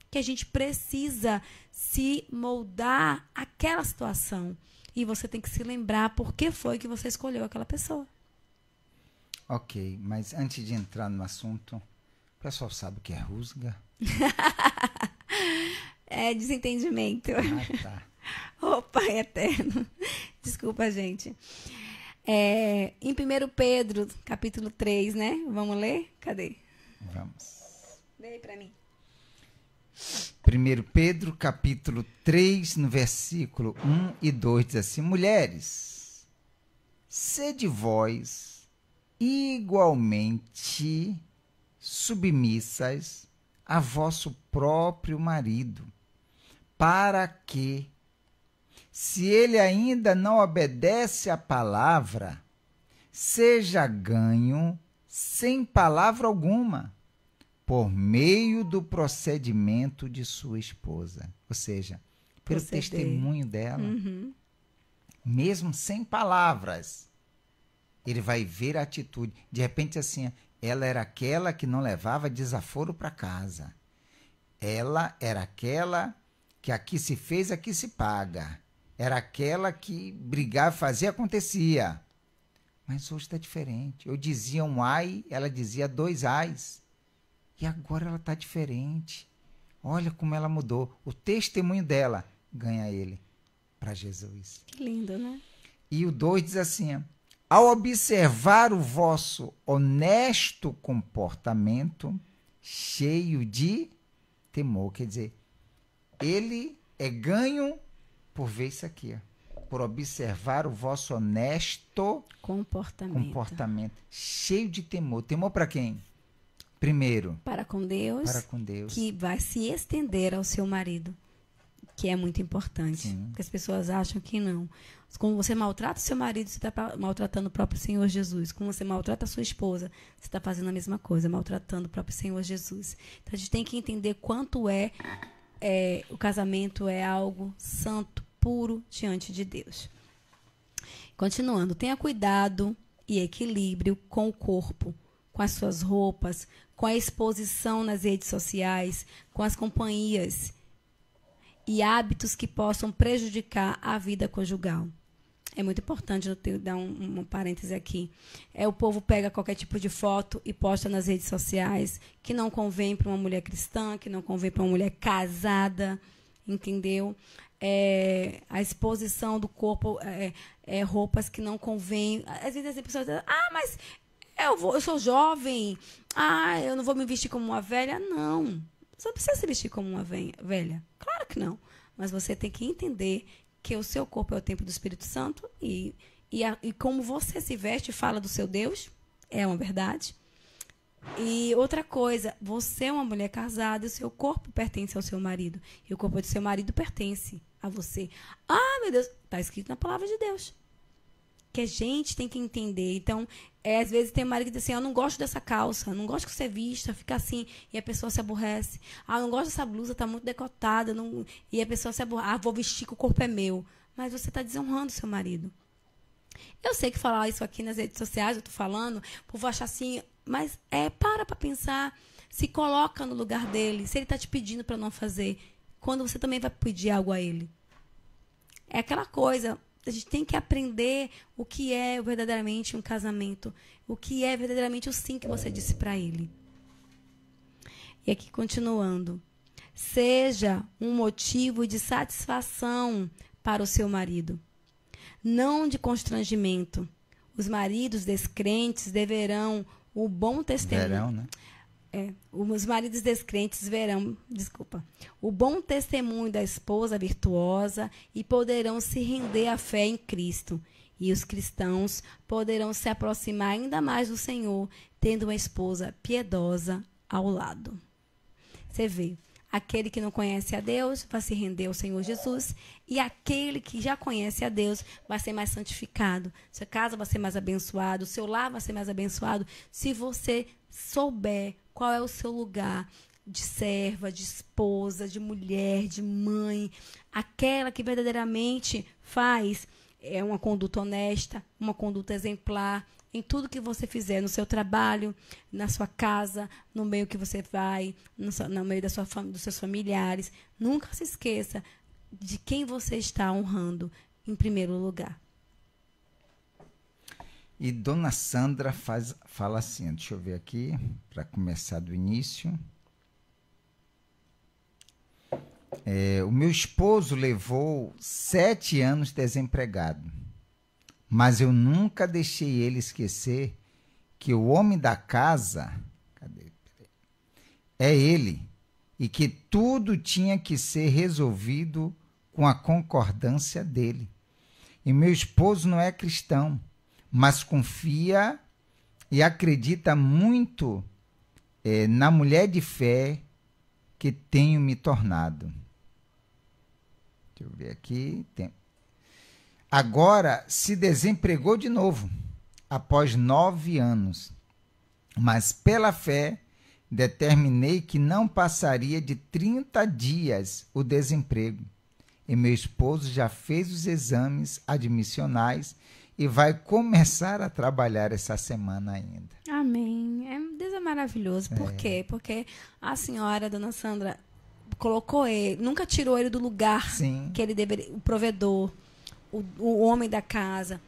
que a gente precisa se moldar àquela situação. E você tem que se lembrar por que foi que você escolheu aquela pessoa. Ok, mas antes de entrar no assunto, o pessoal sabe o que é rusga? É desentendimento. Ah, tá. Ô, Pai eterno. Desculpa, gente. Em 1 Pedro, capítulo 3, né? Vamos ler? Cadê? Vamos. Lê aí pra mim. 1 Pedro, capítulo 3, no versículo 1 e 2, diz assim: Mulheres, sede vós igualmente submissas a vosso próprio marido, para que, se ele ainda não obedece à palavra, seja ganho sem palavra alguma, por meio do procedimento de sua esposa. Ou seja, pelo testemunho dela, mesmo sem palavras, ele vai ver a atitude. De repente, assim, ela era aquela que não levava desaforo para casa. Ela era aquela que aqui se fez, aqui se paga. Era aquela que brigava, fazia, acontecia. Mas hoje está diferente. Eu dizia um ai, ela dizia 2 ais. E agora ela está diferente. Olha como ela mudou. O testemunho dela ganha ele para Jesus. Que lindo, né? E o 2 diz assim: ao observar o vosso honesto comportamento, cheio de temor. Quer dizer, ele é ganho por ver isso aqui, ó, por observar o vosso honesto comportamento, cheio de temor. Temor para quem? Primeiro, para com Deus, que vai se estender ao seu marido, que é muito importante. Sim. Porque as pessoas acham que não. Quando você maltrata o seu marido, você está maltratando o próprio Senhor Jesus. Quando você maltrata a sua esposa, você está fazendo a mesma coisa, maltratando o próprio Senhor Jesus. Então a gente tem que entender quanto o casamento é algo santo, puro diante de Deus. Continuando, tenha cuidado e equilíbrio com o corpo, com as suas roupas, com a exposição nas redes sociais, com as companhias e hábitos que possam prejudicar a vida conjugal. É muito importante dar um parêntese aqui. O povo pega qualquer tipo de foto e posta nas redes sociais que não convém para uma mulher cristã, que não convém para uma mulher casada, entendeu? A exposição do corpo, roupas que não convém. Às vezes as pessoas dizem, mas eu sou jovem, eu não vou me vestir como uma velha. Não, você não precisa se vestir como uma velha. Claro que não. Mas você tem que entender que o seu corpo é o templo do Espírito Santo e como você se veste e fala do seu Deus, é uma verdade. E outra coisa, você é uma mulher casada e o seu corpo pertence ao seu marido. E o corpo do seu marido pertence a você. Meu Deus, está escrito na palavra de Deus. Que a gente tem que entender. Então, às vezes tem marido que diz assim, eu não gosto dessa calça, não gosto que você vista, fica assim, e a pessoa se aborrece. Não gosto dessa blusa, está muito decotada, e a pessoa se aborrece. Vou vestir que o corpo é meu. Mas você está desonrando o seu marido. Eu sei que falar isso aqui nas redes sociais, eu estou falando, o povo acha assim, mas para pensar, se coloca no lugar dele, se ele está te pedindo para não fazer, quando você também vai pedir algo a ele. É aquela coisa, a gente tem que aprender o que é verdadeiramente um casamento, o que é verdadeiramente o sim que você disse para ele. E aqui continuando, seja um motivo de satisfação para o seu marido, não de constrangimento. Os maridos descrentes deverão o bom testemunho. Verão, né? Os maridos descrentes verão, o bom testemunho da esposa virtuosa e poderão se render à fé em Cristo. E os cristãos poderão se aproximar ainda mais do Senhor, tendo uma esposa piedosa ao lado. Você vê, aquele que não conhece a Deus vai se render ao Senhor Jesus, e aquele que já conhece a Deus vai ser mais santificado. Sua casa vai ser mais abençoada, o seu lar vai ser mais abençoado, se você souber qual é o seu lugar de serva, de esposa, de mulher, de mãe, aquela que verdadeiramente faz uma conduta honesta, uma conduta exemplar, em tudo que você fizer, no seu trabalho, na sua casa, no meio que você vai, no meio dos seus familiares. Nunca se esqueça de quem você está honrando em primeiro lugar. E Dona Sandra fala assim, deixa eu ver aqui, para começar do início. O meu esposo levou 7 anos desempregado, mas eu nunca deixei ele esquecer que o homem da casa é ele e que tudo tinha que ser resolvido com a concordância dele. E meu esposo não é cristão, mas confia e acredita muito na mulher de fé que tenho me tornado. Deixa eu ver aqui. Agora se desempregou de novo, após 9 anos. Mas pela fé, determinei que não passaria de 30 dias o desemprego. E meu esposo já fez os exames admissionais e vai começar a trabalhar essa semana ainda. Amém. Deus é maravilhoso. Por quê? Porque a senhora, Dona Sandra, colocou ele, nunca tirou ele do lugar Sim. que ele deveria, o provedor, o homem da casa,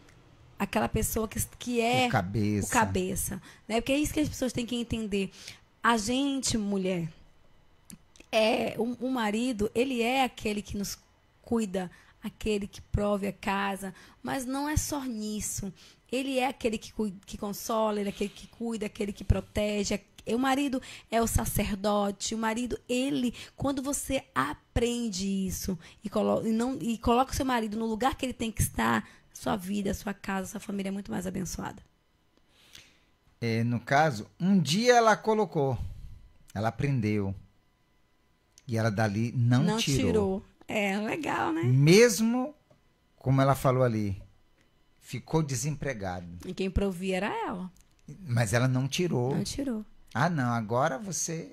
aquela pessoa que é o cabeça. Né? Porque é isso que as pessoas têm que entender. A gente, mulher, o marido, ele é aquele que nos cuida, aquele que prove a casa, mas não é só nisso. Ele é aquele que consola, ele é aquele que cuida, aquele que protege. O marido é o sacerdote. O marido, quando você aprende isso e coloca o seu marido no lugar que ele tem que estar, sua vida, sua casa, sua família é muito mais abençoada. No caso, um dia ela aprendeu, e ela dali não tirou. Legal, né? Mesmo, como ela falou ali, ficou desempregado. E quem provia era ela. Mas ela não tirou. Não tirou. Não, agora você...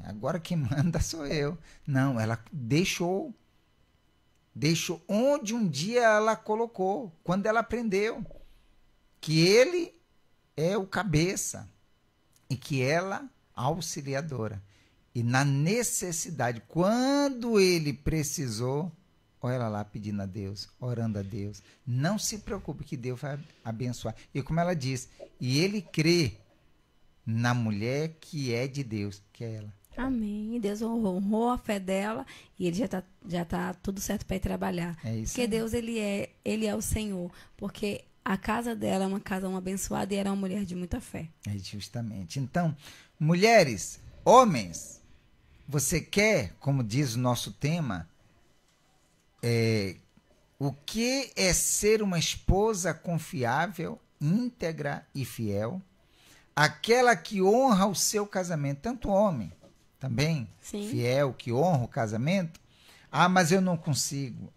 agora quem manda sou eu. Não, ela deixou onde um dia ela colocou, quando ela aprendeu que ele é o cabeça e que ela a auxiliadora. E na necessidade, quando ele precisou, olha ela lá pedindo a Deus, orando a Deus. Não se preocupe que Deus vai abençoar. E como ela diz, e ele crê na mulher que é de Deus, que é ela. Amém. E Deus honrou a fé dela e ele já tá tudo certo para ir trabalhar. É isso. Porque aí. Deus, ele é o Senhor. Porque a casa dela é uma casa abençoada e era uma mulher de muita fé. É justamente. Então, mulheres, homens, você quer, como diz o nosso tema, o que é ser uma esposa confiável, íntegra e fiel? Aquela que honra o seu casamento, tanto homem também, Sim. fiel, que honra o casamento. Ah, mas eu não consigo.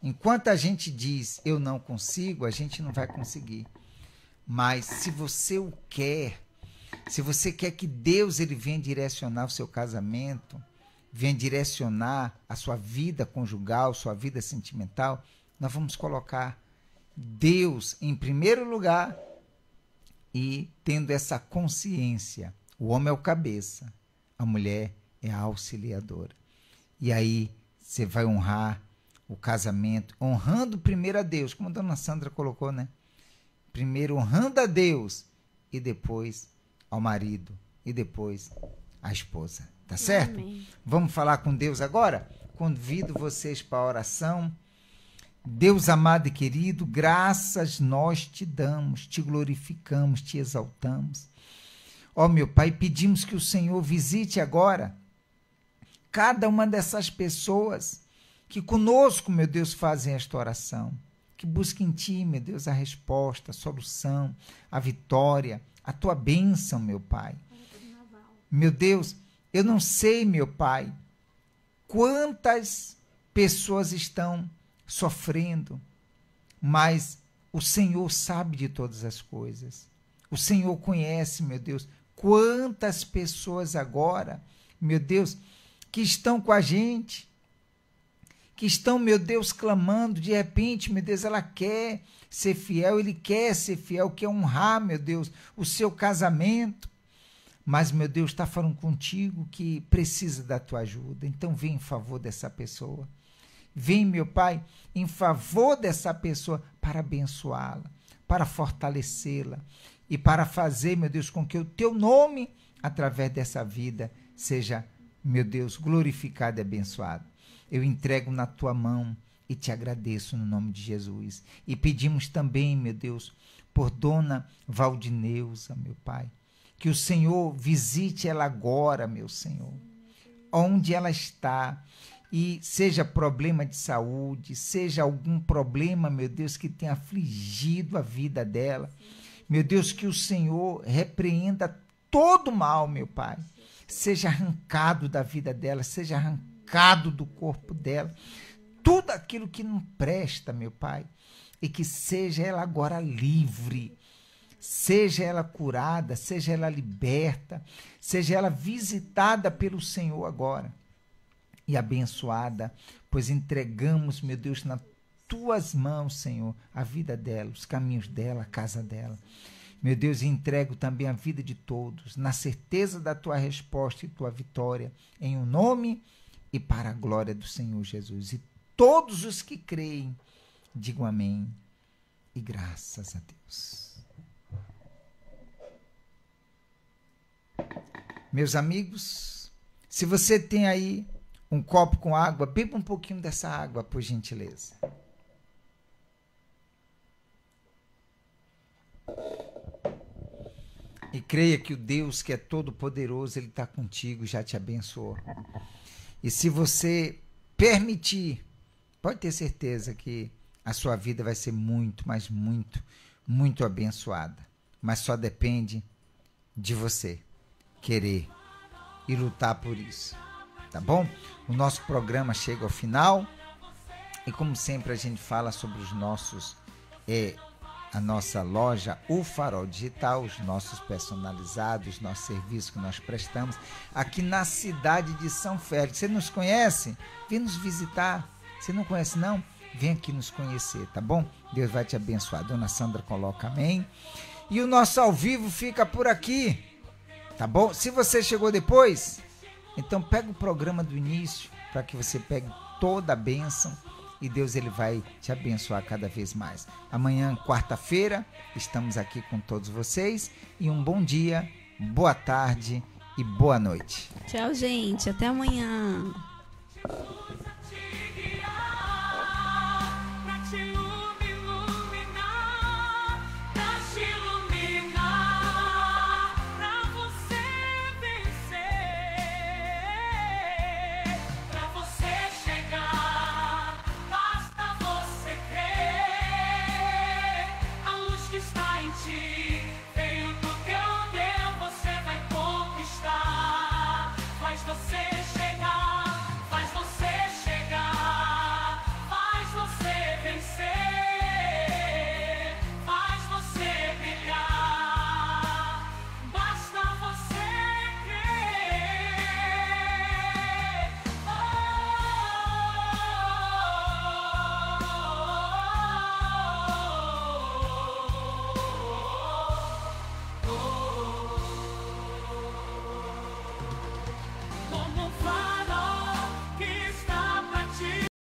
Enquanto a gente diz eu não consigo, a gente não vai conseguir. Mas se você o quer, se você quer que Deus ele venha direcionar o seu casamento, venha direcionar a sua vida conjugal, sua vida sentimental, nós vamos colocar Deus em primeiro lugar e tendo essa consciência. O homem é o cabeça, a mulher é a auxiliadora. E aí você vai honrar o casamento, honrando primeiro a Deus, como a dona Sandra colocou, né? Primeiro honrando a Deus e depois ao marido e depois à esposa. Tá certo? Amém. Vamos falar com Deus agora? Convido vocês para a oração. Deus amado e querido, graças nós te damos, te glorificamos, te exaltamos. Ó meu Pai, pedimos que o Senhor visite agora cada uma dessas pessoas que conosco, meu Deus, fazem esta oração. Que busquem em Ti, meu Deus, a resposta, a solução, a vitória, a Tua bênção, meu Pai. Meu Deus, eu não sei, meu Pai, quantas pessoas estão sofrendo, mas o Senhor sabe de todas as coisas. O Senhor conhece, meu Deus, quantas pessoas agora, meu Deus, que estão com a gente, que estão, meu Deus, clamando, de repente, meu Deus, ela quer ser fiel, ele quer ser fiel, quer honrar, meu Deus, o seu casamento, mas, meu Deus, está falando contigo que precisa da tua ajuda, então vem em favor dessa pessoa. Vem, meu Pai, em favor dessa pessoa para abençoá-la, para fortalecê-la e para fazer, meu Deus, com que o teu nome, através dessa vida, seja, meu Deus, glorificado e abençoado. Eu entrego na tua mão e te agradeço no nome de Jesus. E pedimos também, meu Deus, por Dona Valdineuza, meu Pai, que o Senhor visite ela agora, meu Senhor, onde ela está. E seja problema de saúde, seja algum problema, meu Deus, que tenha afligido a vida dela. Meu Deus, que o Senhor repreenda todo mal, meu Pai. Seja arrancado da vida dela, seja arrancado do corpo dela. Tudo aquilo que não presta, meu Pai. E que seja ela agora livre. Seja ela curada, seja ela liberta. Seja ela visitada pelo Senhor agora. E abençoada, pois entregamos, meu Deus, nas tuas mãos, Senhor, a vida dela, os caminhos dela, a casa dela. Meu Deus, entrego também a vida de todos, na certeza da tua resposta e tua vitória, em um nome e para a glória do Senhor Jesus. E todos os que creem, digam amém e graças a Deus. Meus amigos, se você tem aí um copo com água, beba um pouquinho dessa água, por gentileza. E creia que o Deus que é todo poderoso, Ele está contigo, já te abençoou. E se você permitir, pode ter certeza que a sua vida vai ser muito, mas muito, muito abençoada. Mas só depende de você querer e lutar por isso. Tá bom? O nosso programa chega ao final e, como sempre, a gente fala sobre os nossos, a nossa loja, o Farol Digital, os nossos personalizados, os nossos serviços que nós prestamos aqui na cidade de São Félix. Você nos conhece? Vem nos visitar. Você não conhece, não? Vem aqui nos conhecer, tá bom? Deus vai te abençoar. Dona Sandra coloca amém. E o nosso ao vivo fica por aqui, tá bom? Se você chegou depois, então pega o programa do início para que você pegue toda a bênção e Deus ele vai te abençoar cada vez mais. Amanhã, quarta-feira, estamos aqui com todos vocês e um bom dia, boa tarde e boa noite. Tchau, gente. Até amanhã. Está em ti.